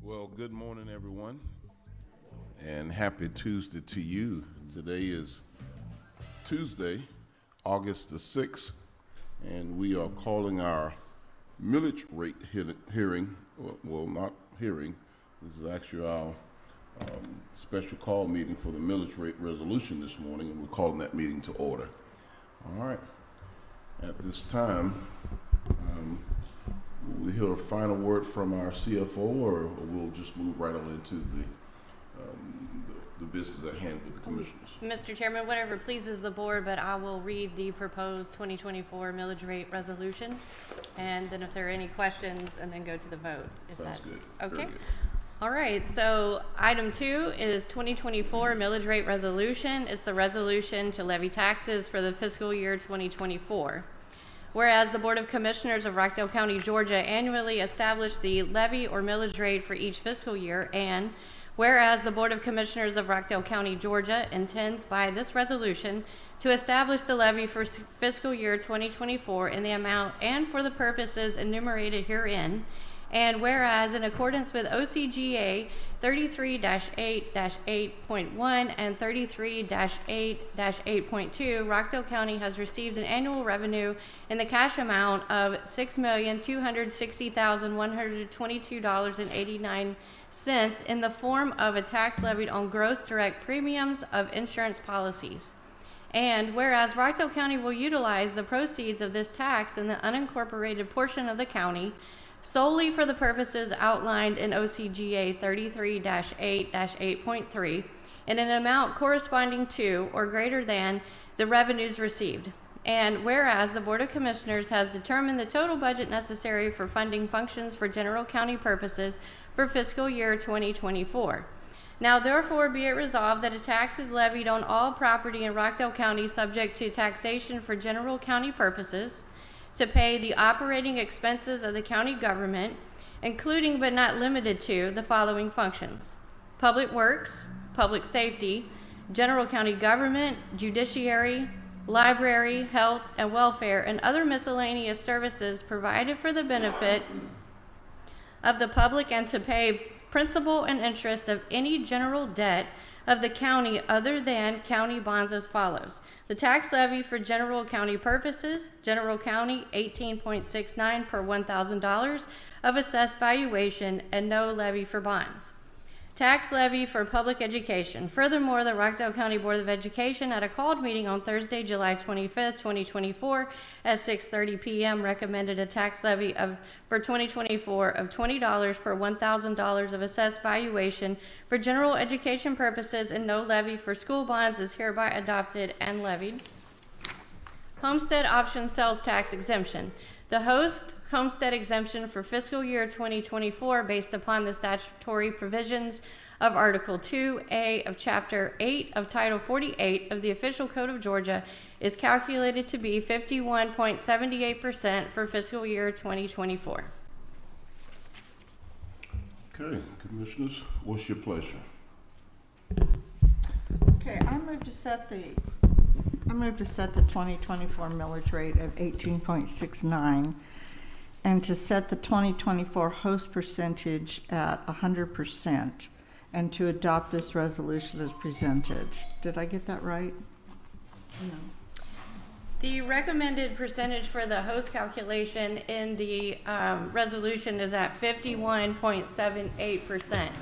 Well, good morning, everyone, and happy Tuesday to you. Today is Tuesday, August the 6th, and we are calling our millage rate hearing, well, not hearing, this is actually our special call meeting for the millage rate resolution this morning, and we're calling that meeting to order. All right. At this time, will we hear a final word from our CFO, or we'll just move right on into the business at hand with the commissioners? Mr. Chairman, whatever pleases the board, but I will read the proposed 2024 millage rate resolution, and then if there are any questions, and then go to the vote. If Sounds that's good. okay. Very good. All right, so item 2 is 2024 millage rate resolution. It's the resolution to levy taxes for the fiscal year 2024. Whereas the Board of Commissioners of Rockdale County, Georgia annually establish the levy or millage rate for each fiscal year, and whereas the Board of Commissioners of Rockdale County, Georgia intends by this resolution to establish the levy for fiscal year 2024 in the amount and for the purposes enumerated herein, and whereas in accordance with OCGA 33-8-8.1 and 33-8-8.2, Rockdale County has received an annual revenue in the cash amount of $6,260,122.89 in the form of a tax levied on gross direct premiums of insurance policies. And whereas Rockdale County will utilize the proceeds of this tax in the unincorporated portion of the county solely for the purposes outlined in OCGA 33-8-8.3 in an amount corresponding to or greater than the revenues received. And whereas the Board of Commissioners has determined the total budget necessary for funding functions for general county purposes for fiscal year 2024. Now therefore be it resolved that a tax is levied on all property in Rockdale County subject to taxation for general county purposes to pay the operating expenses of the county government, including but not limited to the following functions: public works, public safety, general county government, judiciary, library, health and welfare, and other miscellaneous services provided for the benefit of the public, and to pay principal and interest of any general debt of the county other than county bonds as follows. The tax levy for general county purposes, general county 18.69 per $1,000 of assessed valuation, and no levy for bonds. Tax levy for public education. Furthermore, the Rockdale County Board of Education at a called meeting on Thursday, July 25th, 2024 at 6:30 p.m. recommended a tax levy for 2024 of $20 per $1,000 of assessed valuation for general education purposes, and no levy for school bonds is hereby adopted and levied. Homestead option sales tax exemption. The host homestead exemption for fiscal year 2024 based upon the statutory provisions of Article 2A of Chapter 8 of Title 48 of the Official Code of Georgia is calculated to be 51.78% for fiscal year 2024. Okay, commissioners, what's your pleasure? Okay, I move to set the 2024 millage rate at 18.69 and to set the 2024 host percentage at 100% and to adopt this resolution as presented. Did I get that right? No. The recommended percentage for the host calculation in the resolution is at 51.78%.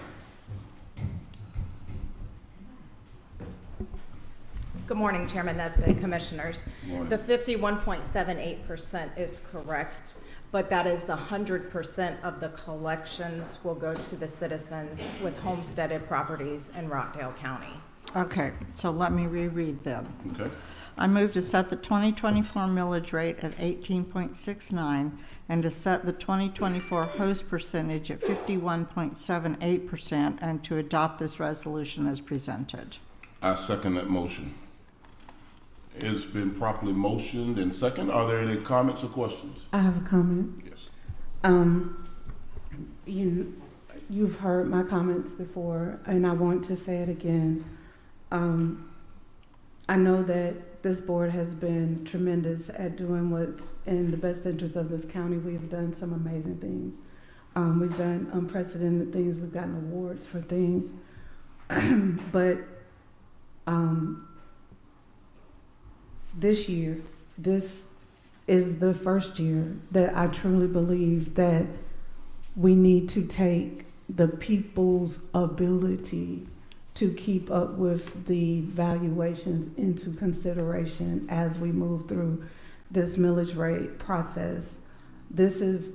Good morning, Chairman Nesbitt, Commissioners. Morning. The 51.78% is correct, but that is the 100% of the collections will go to the citizens with homesteaded properties in Rockdale County. Okay, so let me reread them. Okay. I move to set the 2024 millage rate at 18.69 and to set the 2024 host percentage at 51.78% and to adopt this resolution as presented. I second that motion. It's been properly motioned and second. Are there any comments or questions? I have a comment. Yes. You've heard my comments before, and I want to say it again. I know that this board has been tremendous at doing what's in the best interest of this county. We have done some amazing things. We've done unprecedented things. We've gotten awards for things. But this year, this is the first year that I truly believe that we need to take the people's ability to keep up with the valuations into consideration as we move through this millage rate process. This is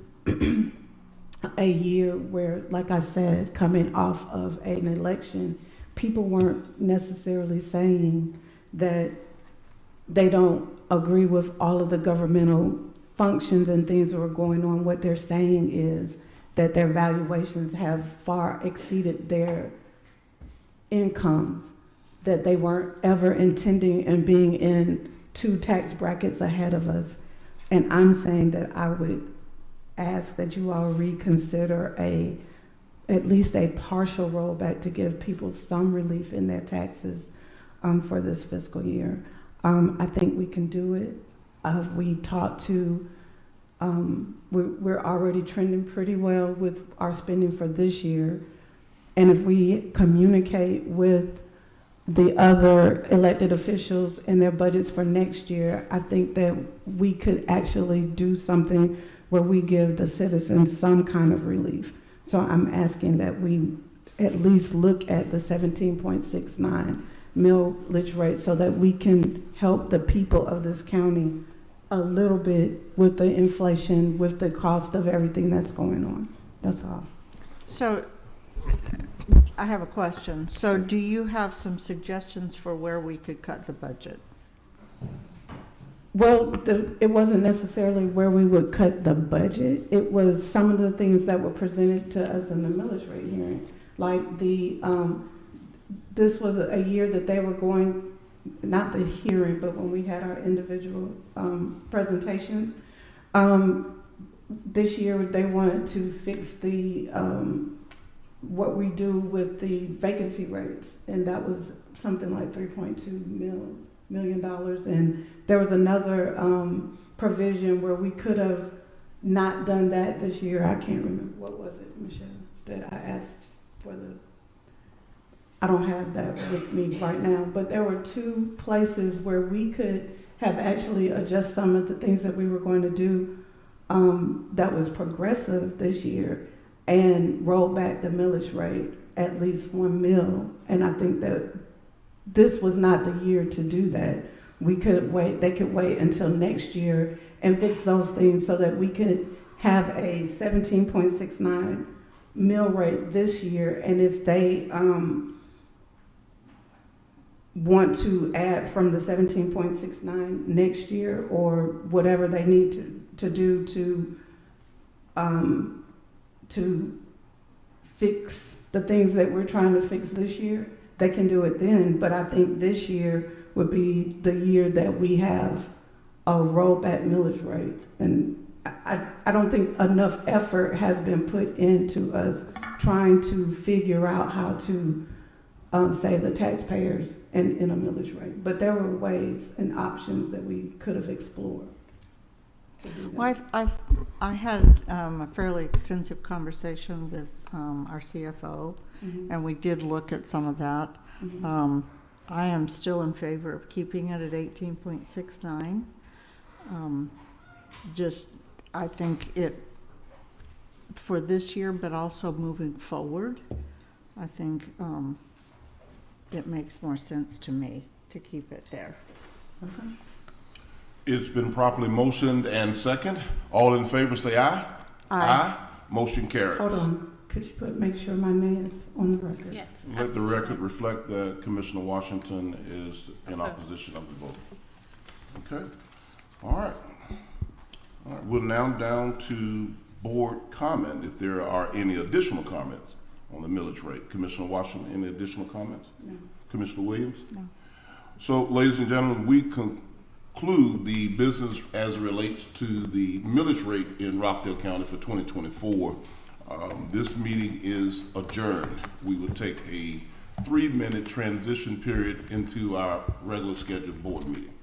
a year where, like I said, coming off of an election, people weren't necessarily saying that they don't agree with all of the governmental functions and things that were going on. What they're saying is that their valuations have far exceeded their incomes, that they weren't ever intending and being in 2 tax brackets ahead of us. And I'm saying that I would ask that you all reconsider at least a partial rollback to give people some relief in their taxes for this fiscal year. I think we can do it. We talked to, we're already trending pretty well with our spending for this year. And if we communicate with the other elected officials and their budgets for next year, I think that we could actually do something where we give the citizens some kind of relief. So I'm asking that we at least look at the 17.69 millage rate so that we can help the people of this county a little bit with the inflation, with the cost of everything that's going on. That's all. So I have a question. So do you have some suggestions for where we could cut the budget? Well, it wasn't necessarily where we would cut the budget. It was some of the things that were presented to us in the millage rate hearing. Like this was a year that they were going, not the hearing, but when we had our individual presentations. This year they wanted to fix the what we do with the vacancy rates, and that was something like $3.2 million. And there was another provision where we could have not done that this year. I can't remember, what was it, Michelle, that I asked for I don't have that with me right now, but there were 2 places where we could have actually adjusted some of the things that we were going to do that was progressive this year and roll back the millage rate at least 1 mil. And I think that this was not the year to do that. We could wait, they could wait until next year and fix those things so that we could have a 17.69 mill rate this year. And if they want to add from the 17.69 next year, or whatever they need to do to fix the things that we're trying to fix this year, they can do it then. But I think this year would be the year that we have a rollback millage rate. And I don't think enough effort has been put into us trying to figure out how to save the taxpayers in a millage rate. But there were ways and options that we could have explored to do that. Well, I had a fairly extensive conversation with our CFO, and we did look at some of that. I am still in favor of keeping it at 18.69. I think it, for this year, but also moving forward, I think it makes more sense to me to keep it there. Okay. It's been properly motioned and second. All in favor say aye. Aye. Motion carries. Hold on. Could you make sure my name is on the record? Yes. Let the record reflect that Commissioner Washington is in opposition of the vote. Okay? All right. All right. We're now down to board comment, if there are any additional comments on the millage rate. Commissioner Washington, any additional comments? No. Commissioner Williams? No. So, ladies and gentlemen, we conclude the business as it relates to the millage rate in Rockdale County for 2024. This meeting is adjourned. We will take a 3-minute transition period into our regular scheduled board meeting.